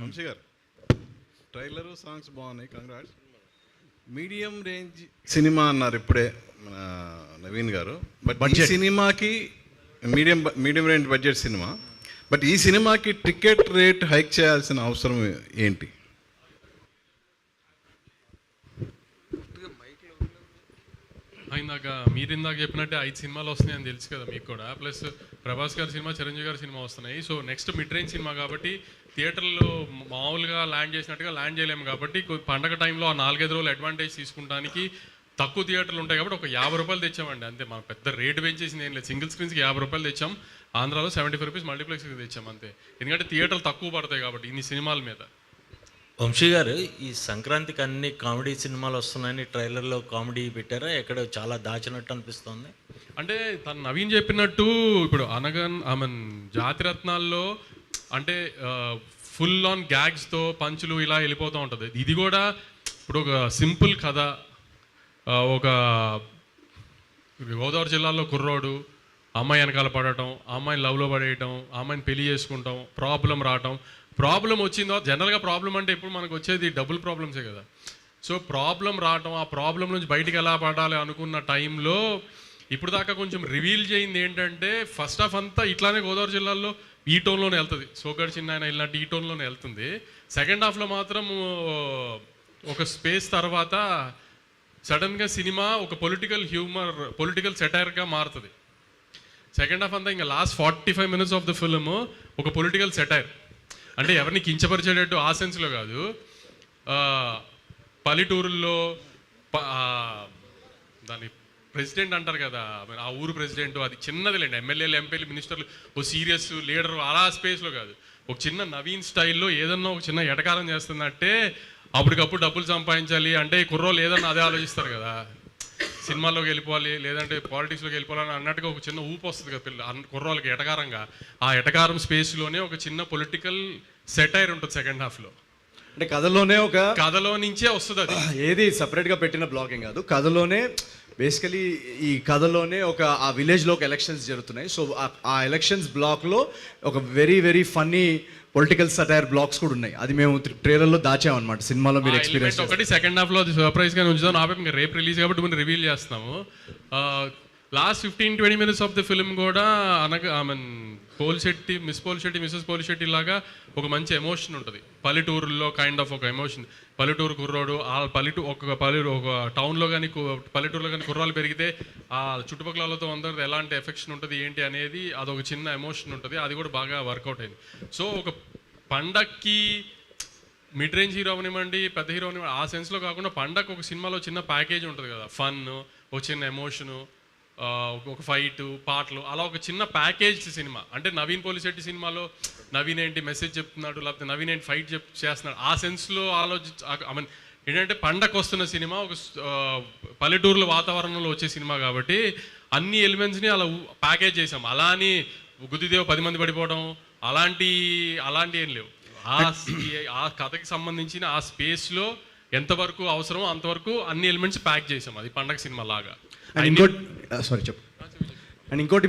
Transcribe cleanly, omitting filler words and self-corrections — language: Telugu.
వంశీ గారు, ట్రైలర్ సాంగ్స్ బాగున్నాయి, కంగ్రాట్స్. మీడియం రేంజ్ సినిమా అన్నారు ఇప్పుడే మన నవీన్ గారు. బట్ ఈ సినిమాకి medium range budget cinema, but ఈ సినిమాకి టికెట్ రేట్ హైక్ చేయాల్సిన అవసరం ఏంటి? ఇందాక చెప్పినట్టే 5 సినిమాలు వస్తున్నాయని తెలుసు కదా మీకు కూడా. ప్లస్ ప్రభాస్ గారి సినిమా, చిరంజీవి గారి సినిమా వస్తున్నాయి. So next mid range cinema కాబట్టి థియేటర్లో మామూలుగా ల్యాండ్ చేసినట్టుగా ల్యాండ్ చేయలేము కాబట్టి పండగ టైంలో ఆ 4-5 రోజులు అడ్వాంటేజ్ తీసుకుంటానికి తక్కువ థియేటర్లు ఉంటాయి కాబట్టి ఒక 50 రూపాయలు తెచ్చామండి అంతే. మనం పెద్ద రేటు పెంచేసింది ఏం లేదు. సింగిల్ స్క్రీన్స్కి 50 రూపాయలు తెచ్చాం. ఆంధ్రాలో 75 రూపీస్ మల్టీప్లెక్స్కి తెచ్చాం అంతే. ఎందుకంటే థియేటర్లు తక్కువ పడతాయి కాబట్టి ఇన్ని సినిమాల మీద. వంశీ గారు, ఈ సంక్రాంతికి అన్ని కామెడీ సినిమాలు వస్తున్నాయని ట్రైలర్లో కామెడీ పెట్టారా? ఎక్కడ చాలా దాచినట్టు అనిపిస్తుంది. అంటే తను నవీన్ చెప్పినట్టు ఇప్పుడు జాతిరత్నాల్లో అంటే ఫుల్ ఆన్ గ్యాగ్స్తో పంచులు ఇలా వెళ్ళిపోతూ ఉంటుంది. ఇది కూడా ఇప్పుడు ఒక సింపుల్ కథ, ఒక గోదావరి జిల్లాలో కుర్రోడు అమ్మాయి వెనకాల పడటం, అమ్మాయిని లవ్లో పడేయటం, అమ్మాయిని పెళ్లి చేసుకుంటాం, ప్రాబ్లం రావటం. ప్రాబ్లం వచ్చిందో జనరల్గా ప్రాబ్లం అంటే ఇప్పుడు మనకు వచ్చేది డబుల్ ప్రాబ్లమ్సే కదా. సో ప్రాబ్లం రావటం, ఆ ప్రాబ్లం నుంచి బయటికి ఎలా పడాలి అనుకున్న టైంలో ఇప్పుడు దాకా కొంచెం రివీల్ చేయింది ఏంటంటే ఫస్ట్ హాఫ్ అంతా ఇట్లానే గోదావరి జిల్లాలో ఈ టోన్లోనే వెళ్తుంది. సోగడ్ చిన్న ఆయన ఇలాంటి ఈ టోన్లోనే వెళ్తుంది. సెకండ్ హాఫ్లో మాత్రం ఒక స్పేస్ తర్వాత సడన్గా సినిమా ఒక పొలిటికల్ సెటైర్గా మారుతుంది. సెకండ్ హాఫ్ అంతా ఇంకా last 45 minutes of the film ఒక పొలిటికల్ సెటైర్. అంటే ఎవరిని కించపరిచేటట్టు ఆ సెన్స్లో కాదు. పల్లెటూరుల్లో దాన్ని ప్రెసిడెంట్ అంటారు కదా, ఆ ఊరు ప్రెసిడెంట్, అది చిన్నదిలేండి. ఎమ్మెల్యేలు, ఎంపీలు, మినిస్టర్లు ఓ సీరియస్ లీడర్ అలా స్పేస్లో కాదు. ఒక చిన్న నవీన్ స్టైల్లో ఏదన్నా ఒక చిన్న ఎటకారం చేస్తున్నట్టే అప్పటికప్పుడు డబ్బులు సంపాదించాలి అంటే కుర్రోళ్ళు ఏదన్నా అదే ఆలోచిస్తారు కదా. సినిమాల్లోకి వెళ్ళిపోవాలి లేదంటే పాలిటిక్స్లోకి వెళ్ళిపోవాలని అన్నట్టుగా ఒక చిన్న ఊపు వస్తుంది కదా కుర్రోళ్ళకి ఎటకారంగా. ఆ ఎటకారం స్పేస్లోనే ఒక చిన్న పొలిటికల్ సెటైర్ ఉంటుంది సెకండ్ హాఫ్లో. అంటే కథలో నుంచే వస్తుంది. అది ఏది సపరేట్గా పెట్టిన బ్లాగింగ్ కాదు, కథలోనే బేసికలీ ఈ కథలోనే ఆ విలేజ్లో ఒక ఎలక్షన్స్ జరుగుతున్నాయి. సో ఆ ఎలక్షన్స్ బ్లాక్లో ఒక very very funny political satire blocks కూడా ఉన్నాయి. అది మేము ట్రైలర్లో దాచామన్నమాట. సినిమాలో మీరు ఎక్స్పీరియన్స్ ఒకటి సెకండ్ హాఫ్లో అది సర్ప్రైజ్గా ఉంచుదాం. ఆపే ఇంకా రేపు రిలీజ్ కాబట్టి మనం రివీల్ చేస్తున్నాము. Last 15-20 minutes of the film కూడా మిస్సెస్ పోలిశెట్టి లాగా ఒక మంచి ఎమోషన్ ఉంటుంది. పల్లెటూరులో కైండ్ ఆఫ్ ఒక ఎమోషన్. పల్లెటూరు కుర్రోడు ఒక టౌన్లో కానీ పల్లెటూరులో కానీ కుర్రాలు పెరిగితే ఆ చుట్టుపక్కల వాళ్ళతో అందరితో ఎలాంటి ఎఫెక్షన్ ఉంటుంది ఏంటి అనేది అదొక చిన్న ఎమోషన్ ఉంటుంది. అది కూడా బాగా వర్కౌట్ అయింది. సో ఒక పండక్కి మిడ్ రేంజ్ హీరో అవనివ్వండి, పెద్ద హీరో అవనివ్వండి, ఆ సెన్స్లో కాకుండా పండగ ఒక సినిమాలో చిన్న ప్యాకేజ్ ఉంటుంది కదా. ఫన్, ఒక చిన్న ఎమోషను, ఒక ఫైట్, పాటలు, అలా ఒక చిన్న ప్యాకేజ్ సినిమా. అంటే నవీన్ పోలిశెట్టి సినిమాలో నవీన్ ఏంటి మెసేజ్ చెప్తున్నాడు, లేకపోతే నవీన్ ఏంటి ఫైట్ చేస్తున్నాడు, ఆ సెన్స్లో ఏంటంటే పండగ వస్తున్న సినిమా, ఒక పల్లెటూరుల వాతావరణంలో వచ్చే సినిమా కాబట్టి అన్ని ఎలిమెంట్స్ని అలా ప్యాకేజ్ చేసాం. అలా అని గుద్దిదేవ్ 10 మంది పడిపోవడం అలాంటి ఏం లేవు. ఆ కథకి సంబంధించిన ఆ స్పేస్లో ఎంతవరకు అవసరమో అంతవరకు అన్ని ఎలిమెంట్స్ ప్యాక్ చేసాం. అది పండగ సినిమా లాగా. ఇంకోటి